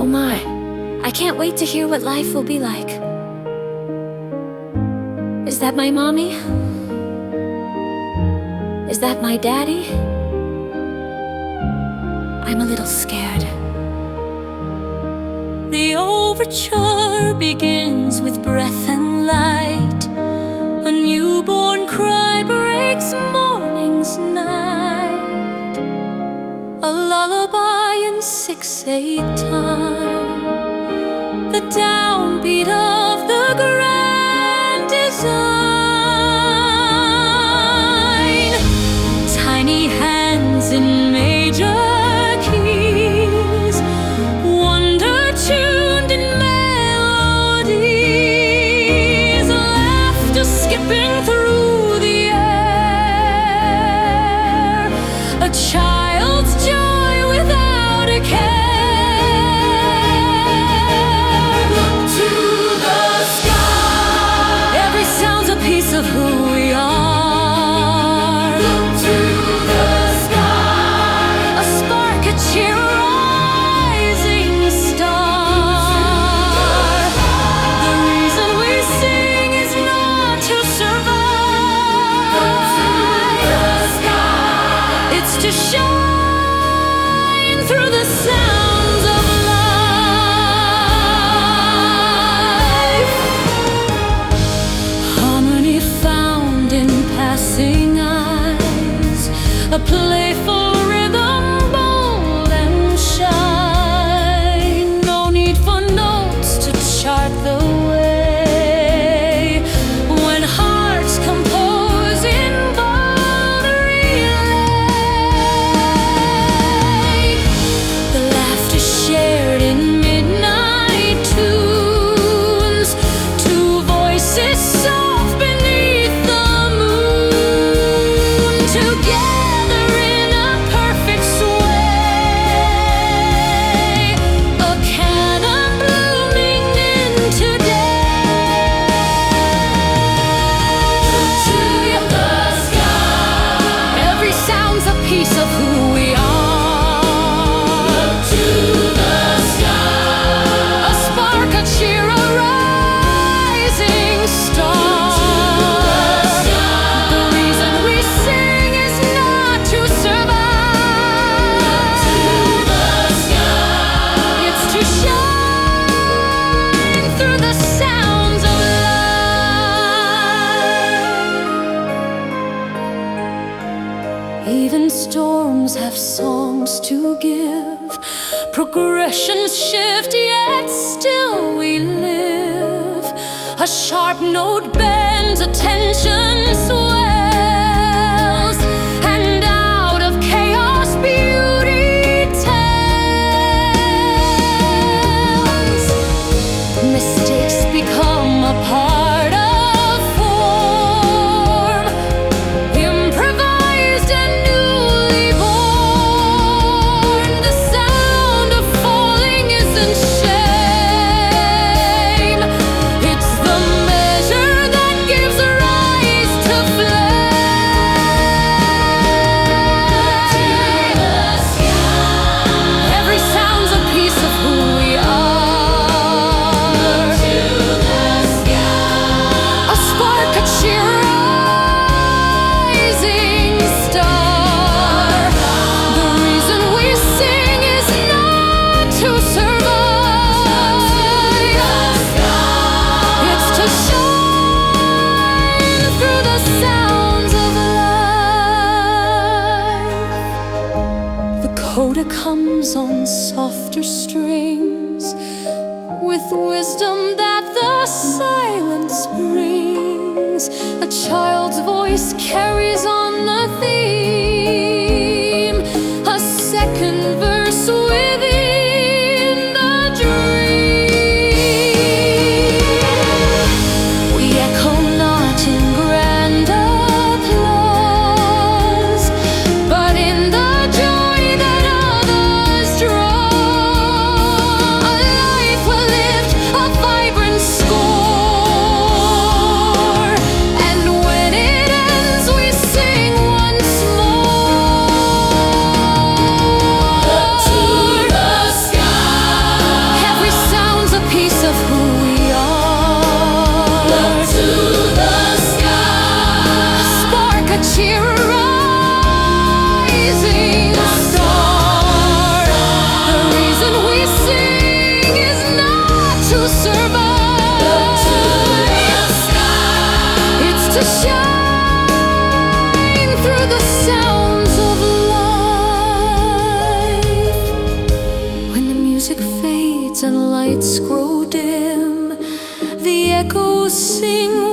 my, I can't wait to hear what life will be like. Is that my mommy? Is that my daddy? I'm a little scared. The overture begins with breath and light. A newborn cry breaks morning's night. A lullaby in 6/8 time. The downbeat of the grand design. Tiny hands in major keys, wonder-tuned in melodies, laughter skipping through the air, a child's joy without a care. Look to the sky, every sound's a piece of who we are. Look to the sky, a spark, a cheer, a rising star. The reason we sing is not to survive. Look to the sky, it's to shine through the sounds of life. Harmony found in passing eyes, a playful rhythm, bold and shy. No need for notes to chart the way. When hearts compose in bold relay, the laughter shared in midnight tunes, two voices soft beneath the moon, together in a perfect sway, a canon blooming into day. To the sky, every sound's a piece of who we are. To the sky, a spark, a cheer, a rising star. The reason we sing is not to survive. To the sky, it's to shine through the sounds of life. Even storms have songs to give. Progressions shift, yet still we live. A sharp note bends, attention swells, and out of chaos beauty tells. Mistakes become a part of form, improvised and newly born. The sound of falling isn't shame, it's the measure that gives rise to flame. To the sky, every sound's a piece of who we are. To the sky, a spark, a cheer, rising star. The reason we sing is not to survive. It's to shine through the sounds of life. The coda comes on softer strings, with wisdom that the silence brings. A child's voice carries on the theme, a second verse within the dream. We echo not in grand applause, but in the joy that others draw. A life well lived, a vibrant score, and when it ends we sing once more. cheer a rising star. The reason we sing is not to survive. Look to the sky. It's to shine through the sounds of life. When the music fades and lights grow dim, the echoes sing